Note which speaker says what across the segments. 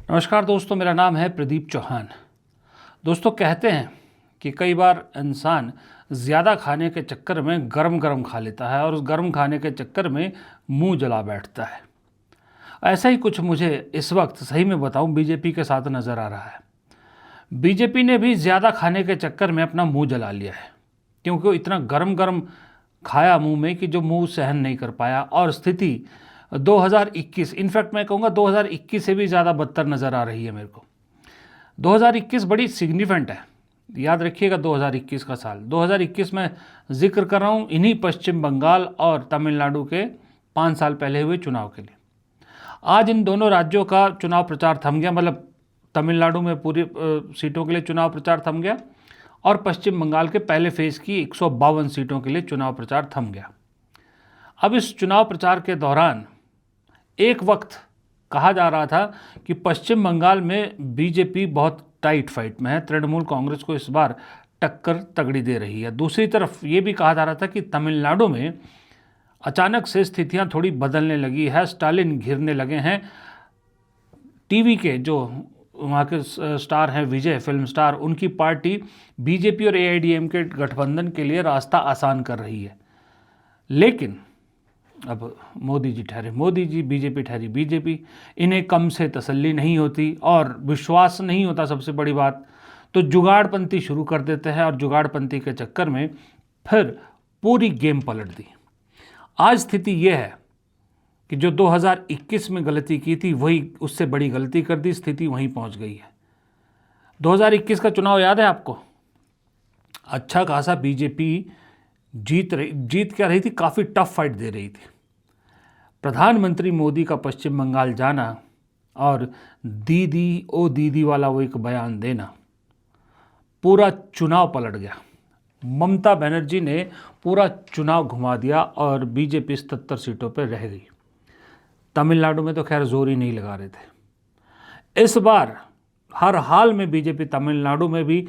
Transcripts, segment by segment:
Speaker 1: नमस्कार दोस्तों, मेरा नाम है प्रदीप चौहान। दोस्तों, कहते हैं कि कई बार इंसान ज़्यादा खाने के चक्कर में गरम गरम खा लेता है और उस गरम खाने के चक्कर में मुंह जला बैठता है। ऐसा ही कुछ मुझे इस वक्त, सही में बताऊं, बीजेपी के साथ नज़र आ रहा है। बीजेपी ने भी ज़्यादा खाने के चक्कर में अपना मुंह जला लिया है, क्योंकि वो इतना गरम गरम खाया मुंह में कि जो मुंह सहन नहीं कर पाया। और स्थिति 2021, इनफैक्ट मैं कहूँगा 2021 से भी ज़्यादा बदतर नज़र आ रही है मेरे को। 2021 बड़ी सिग्निफिकेंट है, याद रखिएगा 2021 का साल। 2021 में जिक्र कर रहा हूँ इन्हीं पश्चिम बंगाल और तमिलनाडु के 5 साल पहले हुए चुनाव के लिए। आज इन दोनों राज्यों का चुनाव प्रचार थम गया, मतलब तमिलनाडु में पूरी सीटों के लिए चुनाव प्रचार थम गया और पश्चिम बंगाल के पहले फेज़ की 152 सीटों के लिए चुनाव प्रचार थम गया। अब इस चुनाव प्रचार के दौरान एक वक्त कहा जा रहा था कि पश्चिम बंगाल में बीजेपी बहुत टाइट फाइट में है, तृणमूल कांग्रेस को इस बार टक्कर तगड़ी दे रही है। दूसरी तरफ ये भी कहा जा रहा था कि तमिलनाडु में अचानक से स्थितियां थोड़ी बदलने लगी है, स्टालिन घिरने लगे हैं। टीवी के जो वहाँ के स्टार हैं, विजय फिल्म स्टार, उनकी पार्टी बीजेपी और एआईडीएमके गठबंधन के लिए रास्ता आसान कर रही है। लेकिन अब मोदी जी ठहरे मोदी जी, बीजेपी ठहरी बीजेपी। इन्हें कम से तसल्ली नहीं होती और विश्वास नहीं होता, सबसे बड़ी बात। तो जुगाड़पंथी शुरू कर देते हैं और जुगाड़पंथी के चक्कर में फिर पूरी गेम पलट दी। आज स्थिति यह है कि जो 2021 में गलती की थी वही उससे बड़ी गलती कर दी, स्थिति वहीं पहुंच गई है। 2021 का चुनाव याद है आपको? अच्छा खासा बीजेपी जीत क्या रही थी, काफ़ी टफ फाइट दे रही थी। प्रधानमंत्री मोदी का पश्चिम बंगाल जाना और दीदी ओ दीदी वाला वो एक बयान देना, पूरा चुनाव पलट गया। ममता बनर्जी ने पूरा चुनाव घुमा दिया और बीजेपी 77 सीटों पर रह गई। तमिलनाडु में तो खैर जोर ही नहीं लगा रहे थे। इस बार हर हाल में बीजेपी तमिलनाडु में भी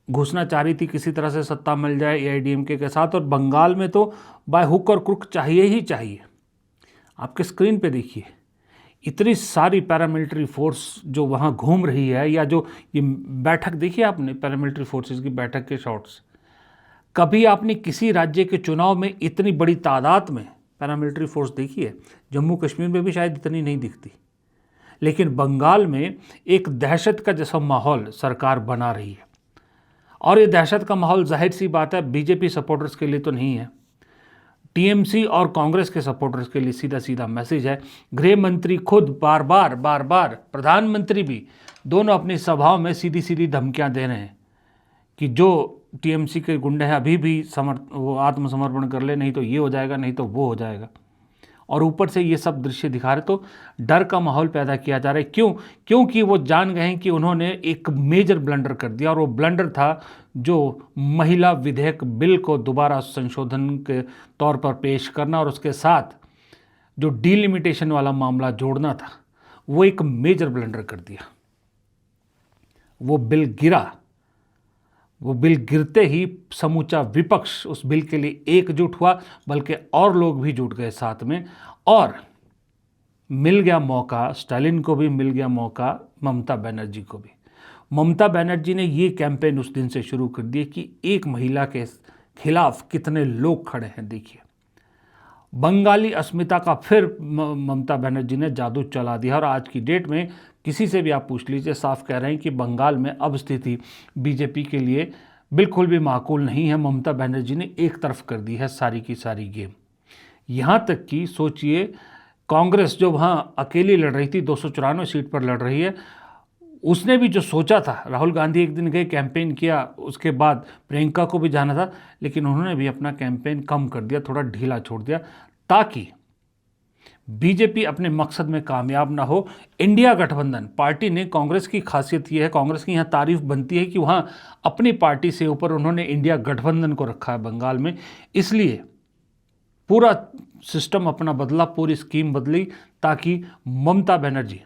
Speaker 1: घुसना चाह रही थी, किसी तरह से सत्ता मिल जाए एआईडीएमके के साथ, और बंगाल में तो बाय हुक और क्रुक चाहिए ही चाहिए। आपके स्क्रीन पे देखिए, इतनी सारी पैरामिलिट्री फोर्स जो वहाँ घूम रही है, या जो ये बैठक देखिए आपने, पैरामिलिट्री फोर्सेस की बैठक के शॉट्स। कभी आपने किसी राज्य के चुनाव में इतनी बड़ी तादाद में पैरामिलिट्री फोर्स देखी है? जम्मू कश्मीर में भी शायद इतनी नहीं दिखती, लेकिन बंगाल में एक दहशत का जैसा माहौल सरकार बना रही है। और ये दहशत का माहौल जाहिर सी बात है बीजेपी सपोर्टर्स के लिए तो नहीं है, टीएमसी और कांग्रेस के सपोर्टर्स के लिए सीधा सीधा मैसेज है। गृह मंत्री खुद बार बार, प्रधानमंत्री भी, दोनों अपनी सभाओं में सीधी सीधी धमकियां दे रहे हैं कि जो टीएमसी के गुंडे हैं अभी भी वो आत्मसमर्पण कर ले, नहीं तो ये हो जाएगा, नहीं तो वो हो जाएगा। और ऊपर से ये सब दृश्य दिखा रहे, तो डर का माहौल पैदा किया जा रहा है। क्यों? क्योंकि वो जान गए हैं कि उन्होंने एक मेजर ब्लंडर कर दिया, और वो ब्लंडर था जो महिला विधेयक बिल को दोबारा संशोधन के तौर पर पेश करना और उसके साथ जो डिलिमिटेशन वाला मामला जोड़ना था, वो एक मेजर ब्लंडर कर दिया। वो बिल गिरा। वो बिल गिरते ही समूचा विपक्ष उस बिल के लिए एकजुट हुआ, बल्कि और लोग भी जुट गए साथ में, और मिल गया मौका स्टालिन को भी, मिल गया मौका ममता बनर्जी को भी। ममता बनर्जी ने ये कैंपेन उस दिन से शुरू कर दिए कि एक महिला के खिलाफ कितने लोग खड़े हैं। देखिए, बंगाली अस्मिता का फिर ममता बनर्जी ने जादू चला दिया, और आज की डेट में किसी से भी आप पूछ लीजिए, साफ कह रहे हैं कि बंगाल में अब स्थिति बीजेपी के लिए बिल्कुल भी माकूल नहीं है। ममता बनर्जी ने एक तरफ कर दी है सारी की सारी गेम। यहाँ तक कि सोचिए, कांग्रेस जो वहाँ अकेली लड़ रही थी, 294 सीट पर लड़ रही है, उसने भी जो सोचा था, राहुल गांधी एक दिन गए, कैंपेन किया, उसके बाद प्रियंका को भी जाना था, लेकिन उन्होंने भी अपना कैंपेन कम कर दिया, थोड़ा ढीला छोड़ दिया, ताकि बीजेपी अपने मकसद में कामयाब ना हो। इंडिया गठबंधन पार्टी ने, कांग्रेस की खासियत यह है, कांग्रेस की यहाँ तारीफ बनती है कि वहाँ अपनी पार्टी से ऊपर उन्होंने इंडिया गठबंधन को रखा है बंगाल में, इसलिए पूरा सिस्टम अपना बदला, पूरी स्कीम बदली, ताकि ममता बनर्जी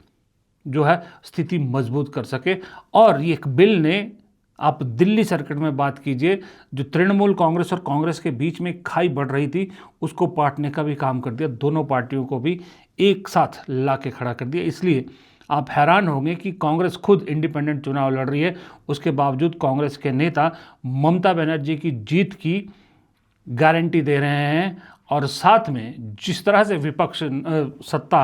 Speaker 1: जो है स्थिति मजबूत कर सके। और ये एक बिल ने, आप दिल्ली सर्किट में बात कीजिए, जो तृणमूल कांग्रेस और कांग्रेस के बीच में खाई बढ़ रही थी, उसको पाटने का भी काम कर दिया। दोनों पार्टियों को भी एक साथ ला के खड़ा कर दिया। इसलिए आप हैरान होंगे कि कांग्रेस खुद इंडिपेंडेंट चुनाव लड़ रही है, उसके बावजूद कांग्रेस के नेता ममता बनर्जी की जीत की गारंटी दे रहे हैं और साथ में जिस तरह से विपक्ष सत्ता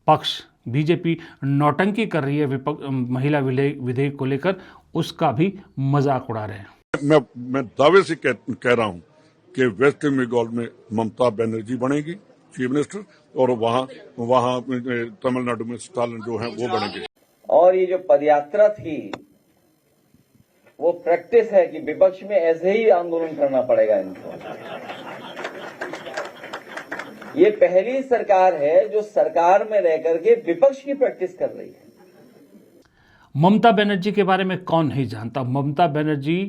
Speaker 1: पक्ष बीजेपी नौटंकी कर रही है महिला विधेयक को लेकर, उसका भी मजाक उड़ा रहे हैं।
Speaker 2: मैं दावे से कह रहा हूं कि वेस्ट बंगाल में ममता बनर्जी बनेगी चीफ मिनिस्टर और वहां तमिलनाडु में स्टालिन जो है वो बनेंगे।
Speaker 3: और ये जो पदयात्रा थी वो प्रैक्टिस है कि विपक्ष में ऐसे ही आंदोलन करना पड़ेगा इनको। ये पहली सरकार है जो सरकार में रह करके विपक्ष की प्रैक्टिस कर रही है।
Speaker 1: ममता बनर्जी के बारे में कौन नहीं जानता। ममता बनर्जी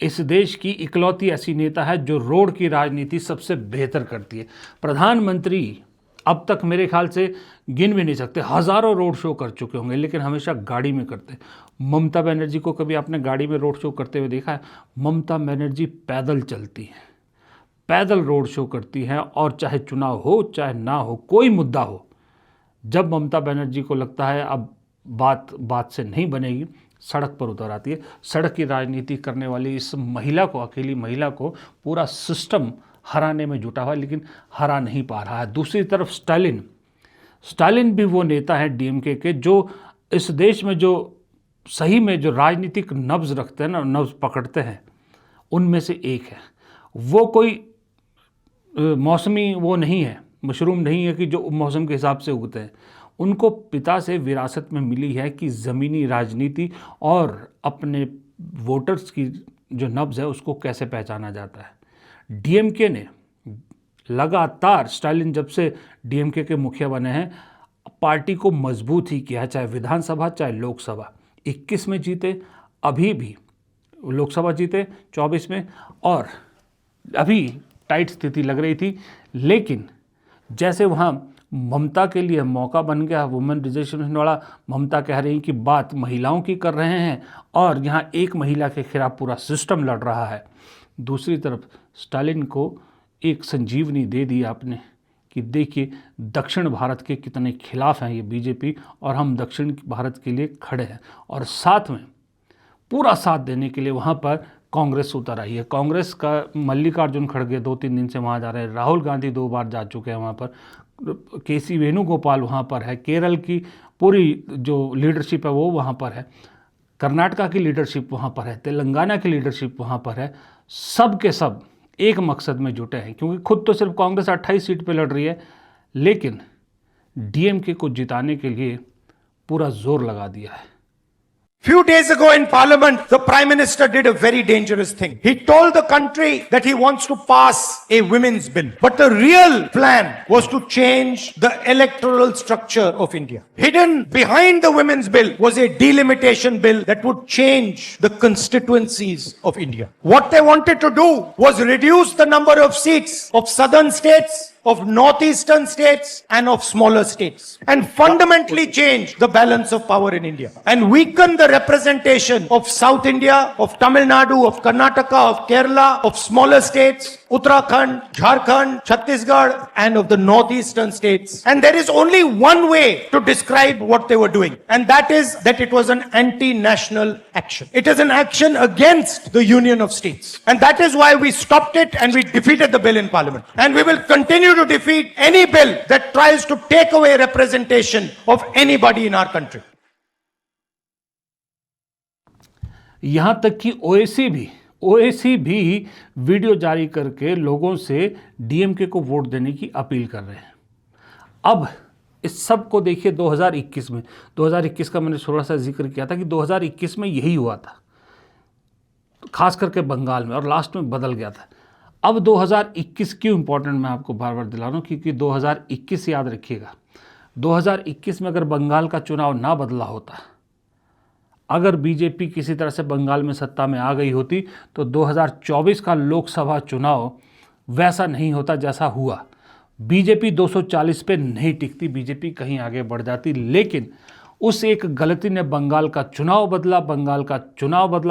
Speaker 1: इस देश की इकलौती ऐसी नेता है जो रोड की राजनीति सबसे बेहतर करती है। प्रधानमंत्री अब तक मेरे ख्याल से गिन भी नहीं सकते, हज़ारों रोड शो कर चुके होंगे, लेकिन हमेशा गाड़ी में करते हैं। ममता बनर्जी को कभी आपने गाड़ी में रोड शो करते हुए देखा है? ममता बनर्जी पैदल चलती हैं, पैदल रोड शो करती हैं, और चाहे चुनाव हो चाहे ना हो, कोई मुद्दा हो, जब ममता बनर्जी को लगता है अब बात से नहीं बनेगी, सड़क पर उतर आती है। सड़क की राजनीति करने वाली इस महिला को, अकेली महिला को पूरा सिस्टम हराने में जुटा हुआ है, लेकिन हरा नहीं पा रहा है। दूसरी तरफ स्टालिन भी वो नेता है डीएमके के जो इस देश में जो सही में जो राजनीतिक नब्ज रखते हैं ना, नब्ज पकड़ते हैं, उनमें से एक है। वो कोई मौसमी वो नहीं है, मशरूम नहीं है कि जो मौसम के हिसाब से उगते हैं। उनको पिता से विरासत में मिली है कि ज़मीनी राजनीति और अपने वोटर्स की जो नब्ज़ है उसको कैसे पहचाना जाता है। डीएमके ने लगातार, स्टालिन जब से डीएमके के मुखिया बने हैं, पार्टी को मजबूत ही किया है, चाहे विधानसभा चाहे लोकसभा। 21 में जीते, अभी भी लोकसभा जीते 24 में, और अभी टाइट स्थिति लग रही थी, लेकिन जैसे वहाँ ममता के लिए मौका बन गया, वुमेन रिजर्वेशन वाला, ममता कह रही कि बात महिलाओं की कर रहे हैं और यहाँ एक महिला के खिलाफ पूरा सिस्टम लड़ रहा है। दूसरी तरफ स्टालिन को एक संजीवनी दे दी आपने कि देखिए दक्षिण भारत के कितने खिलाफ हैं ये बीजेपी, और हम दक्षिण भारत के लिए खड़े हैं, और साथ में पूरा साथ देने के लिए वहाँ पर कांग्रेस उतर आई है। कांग्रेस का मल्लिकार्जुन खड़गे 2-3 दिन से वहाँ जा रहे हैं, राहुल गांधी 2 बार जा चुके हैं वहाँ पर, केसी वेणुगोपाल वहाँ पर है, केरल की पूरी जो लीडरशिप है वो वहाँ पर है, कर्नाटका की लीडरशिप वहाँ पर है, तेलंगाना की लीडरशिप वहाँ पर है। सब के सब एक मकसद में जुटे हैं, क्योंकि खुद तो सिर्फ कांग्रेस 28 सीट पे लड़ रही है, लेकिन डीएमके को जिताने के लिए पूरा जोर लगा दिया है।
Speaker 4: Few days ago in Parliament, the Prime Minister did a very dangerous thing. He told the country that he wants to pass a women's bill. But the real plan was to change the electoral structure of India. Hidden behind the women's bill was a delimitation bill that would change the constituencies of India. What they wanted to do was reduce the number of seats of southern states, of northeastern states, and of smaller states, and fundamentally change the balance of power in India, and weaken the representation of South India, of Tamil Nadu, of Karnataka, of Kerala, of smaller states, Uttarakhand, Jharkhand, Chhattisgarh, and of the northeastern states. And there is only one way to describe what they were doing, and that is that it was an anti-national action. It is an action against the union of states. And that is why we stopped it and we defeated the bill in Parliament. And we will continue to defeat any bill that tries to take away representation of anybody in our country.
Speaker 1: यहां तक कि ओएसी भी video जारी करके लोगों से DMK को vote देने की अपील कर रहे हैं। अब इस सब को देखिए 2021 का मैंने थोड़ा सा जिक्र किया था कि 2021 में यही हुआ था, खास करके बंगाल में, और लास्ट में बदल गया था। अब 2021 क्यों इंपॉर्टेंट मैं आपको बार बार दिला रहा हूँ, क्योंकि 2021 याद रखिएगा, 2021 में अगर बंगाल का चुनाव ना बदला होता, अगर बीजेपी किसी तरह से बंगाल में सत्ता में आ गई होती, तो 2024 का लोकसभा चुनाव वैसा नहीं होता जैसा हुआ। बीजेपी 240 पे नहीं टिकती, बीजेपी कहीं आगे बढ़ जाती, लेकिन उस एक गलती ने बंगाल का चुनाव बदला,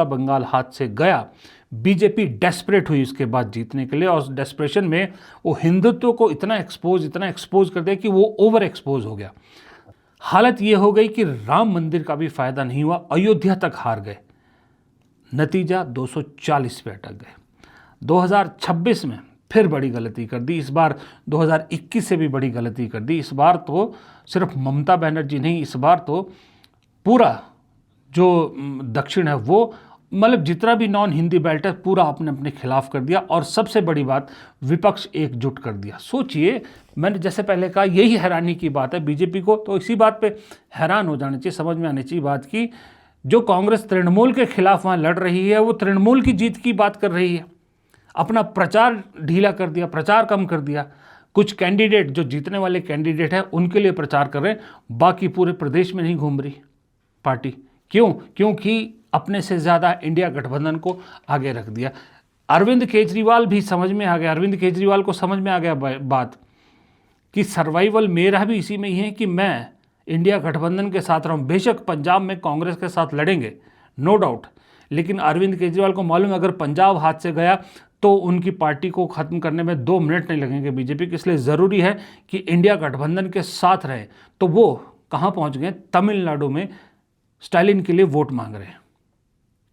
Speaker 1: बंगाल हाथ से गया। बीजेपी डेस्परेट हुई उसके बाद जीतने के लिए, और उस डेस्परेशन में वो हिंदुत्व को इतना एक्सपोज कर दिया कि वो ओवर एक्सपोज हो गया। हालत ये हो गई कि राम मंदिर का भी फायदा नहीं हुआ, अयोध्या तक हार गए। नतीजा 240 पे अटक गए। 2026 में फिर बड़ी गलती कर दी, इस बार 2021 से भी बड़ी गलती कर दी। इस बार तो सिर्फ ममता बनर्जी नहीं, इस बार तो पूरा जो दक्षिण है वो, मतलब जितना भी नॉन हिंदी बेल्ट है पूरा आपने अपने खिलाफ कर दिया। और सबसे बड़ी बात, विपक्ष एकजुट कर दिया। सोचिए, मैंने जैसे पहले कहा, यही हैरानी की बात है। बीजेपी को तो इसी बात पे हैरान हो जाना चाहिए, समझ में आनी चाहिए बात की, जो कांग्रेस तृणमूल के खिलाफ वहाँ लड़ रही है वो तृणमूल की जीत की बात कर रही है। अपना प्रचार ढीला कर दिया, प्रचार कम कर दिया। कुछ कैंडिडेट जो जीतने वाले कैंडिडेट हैं उनके लिए प्रचार कर रहे हैं, बाकी पूरे प्रदेश में नहीं घूम रही पार्टी। क्यों? क्योंकि अपने से ज़्यादा इंडिया गठबंधन को आगे रख दिया। अरविंद केजरीवाल भी समझ में आ गया, अरविंद केजरीवाल को समझ में आ गया बात कि सर्वाइवल मेरा भी इसी में ही है कि मैं इंडिया गठबंधन के साथ रहूं। बेशक पंजाब में कांग्रेस के साथ लड़ेंगे, नो डाउट, लेकिन अरविंद केजरीवाल को मालूम है अगर पंजाब हाथ से गया तो उनकी पार्टी को ख़त्म करने में 2 मिनट नहीं लगेंगे बीजेपी के। इसलिए ज़रूरी है कि इंडिया गठबंधन के साथ रहे। तो वो कहाँ पहुँच गए? तमिलनाडु में स्टालिन के लिए वोट मांग रहे हैं।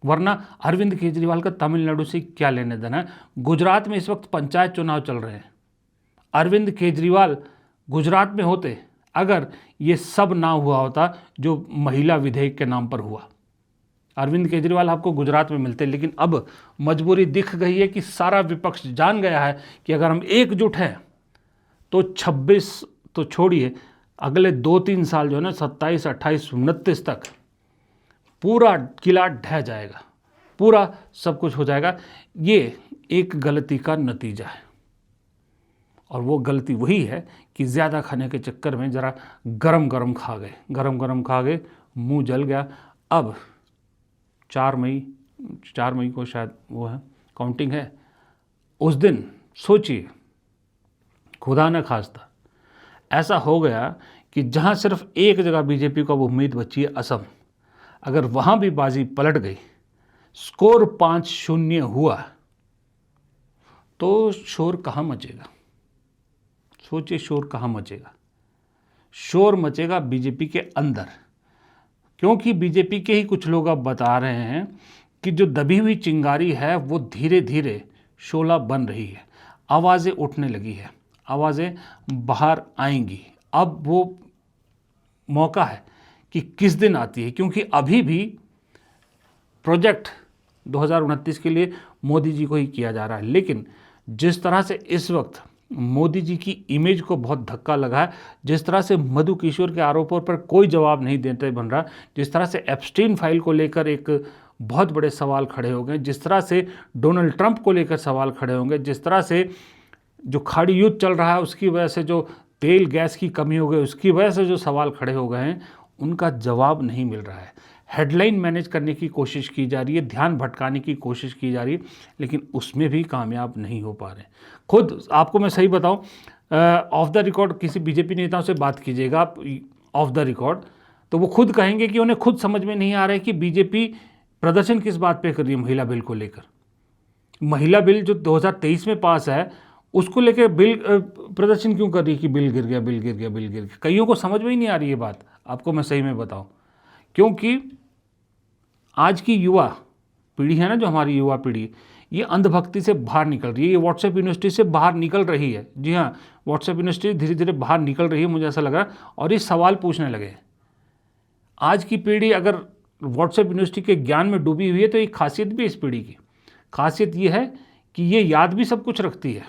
Speaker 1: वरना अरविंद केजरीवाल का तमिलनाडु से क्या लेने देना है? गुजरात में इस वक्त पंचायत चुनाव चल रहे हैं। अरविंद केजरीवाल गुजरात में होते अगर ये सब ना हुआ होता जो महिला विधेयक के नाम पर हुआ। अरविंद केजरीवाल आपको गुजरात में मिलते, लेकिन अब मजबूरी दिख गई है कि सारा विपक्ष जान गया है कि अगर हम एकजुट हैं तो 26 तो छोड़िए, अगले 2-3 साल जो है ना, 27, 28, 29 तक पूरा किला ढह जाएगा, पूरा सब कुछ हो जाएगा। ये एक गलती का नतीजा है, और वो गलती वही है कि ज़्यादा खाने के चक्कर में ज़रा गरम गरम खा गए, मुंह जल गया। अब 4 मई को शायद वो है, काउंटिंग है। उस दिन सोचिए, खुदा न खास्ता ऐसा हो गया कि जहाँ सिर्फ एक जगह बीजेपी को अब उम्मीद बची है, असम, अगर वहाँ भी बाजी पलट गई, स्कोर 5-0 हुआ, तो शोर कहाँ मचेगा? सोचिए, शोर कहाँ मचेगा? शोर मचेगा बीजेपी के अंदर, क्योंकि बीजेपी के ही कुछ लोग अब बता रहे हैं कि जो दबी हुई चिंगारी है वो धीरे धीरे शोला बन रही है, आवाज़ें उठने लगी है, आवाज़ें बाहर आएंगी। अब वो मौका है कि किस दिन आती है, क्योंकि अभी भी प्रोजेक्ट 2029 के लिए मोदी जी को ही किया जा रहा है। लेकिन जिस तरह से इस वक्त मोदी जी की इमेज को बहुत धक्का लगा है, जिस तरह से मधु किशोर के आरोपों पर कोई जवाब नहीं देते बन रहा, जिस तरह से एप्स्टीन फाइल को लेकर एक बहुत बड़े सवाल खड़े हो गए, जिस तरह से डोनाल्ड ट्रंप को लेकर सवाल खड़े होंगे, जिस तरह से जो खाड़ी युद्ध चल रहा है उसकी वजह से जो तेल गैस की कमी हो गई उसकी वजह से जो सवाल खड़े हो गए हैं, उनका जवाब नहीं मिल रहा है। हेडलाइन मैनेज करने की कोशिश की जा रही है, ध्यान भटकाने की कोशिश की जा रही है, लेकिन उसमें भी कामयाब नहीं हो पा रहे। खुद आपको मैं सही बताऊं, ऑफ द रिकॉर्ड किसी बीजेपी नेताओं से बात कीजिएगा आप ऑफ द रिकॉर्ड, तो वो खुद कहेंगे कि उन्हें खुद समझ में नहीं आ रहा है कि बीजेपी प्रदर्शन किस बात पे कर रही है। महिला बिल को लेकर, महिला बिल जो 2023 में पास है उसको लेकर बिल प्रदर्शन क्यों कर रही है कि बिल गिर गया। कईयों को समझ में ही नहीं आ रही है बात, आपको मैं सही में बताऊं, क्योंकि आज की युवा पीढ़ी है ना, जो हमारी युवा पीढ़ी, ये अंधभक्ति से बाहर निकल रही है, ये व्हाट्सएप यूनिवर्सिटी से बाहर निकल रही है। जी हाँ, व्हाट्सएप यूनिवर्सिटी धीरे धीरे बाहर निकल रही है, मुझे ऐसा लग रहा है, और ये सवाल पूछने लगे। आज की पीढ़ी अगर व्हाट्सएप यूनिवर्सिटी के ज्ञान में डूबी हुई है तो एक खासियत भी इस पीढ़ी की, खासियत ये है कि ये याद भी सब कुछ रखती है,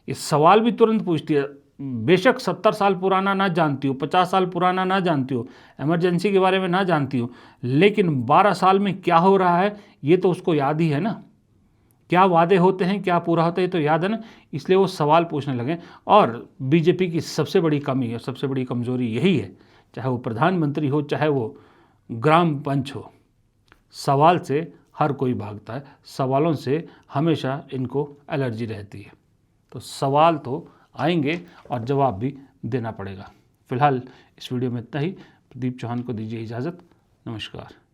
Speaker 1: ये सवाल भी तुरंत पूछती है। बेशक 70 साल पुराना ना जानती हो, 50 साल पुराना ना जानती हो, इमरजेंसी के बारे में ना जानती हो, लेकिन 12 साल में क्या हो रहा है ये तो उसको याद ही है ना, क्या वादे होते हैं, क्या पूरा होता है ये तो याद है ना, इसलिए वो सवाल पूछने लगे। और बीजेपी की सबसे बड़ी कमी है, सबसे बड़ी कमजोरी यही है, चाहे वो प्रधानमंत्री हो चाहे वो ग्राम पंच हो, सवाल से हर कोई भागता है, सवालों से हमेशा इनको एलर्जी रहती है। तो सवाल तो आएंगे और जवाब भी देना पड़ेगा। फिलहाल इस वीडियो में इतना ही। प्रदीप चौहान को दीजिए इजाज़त। नमस्कार।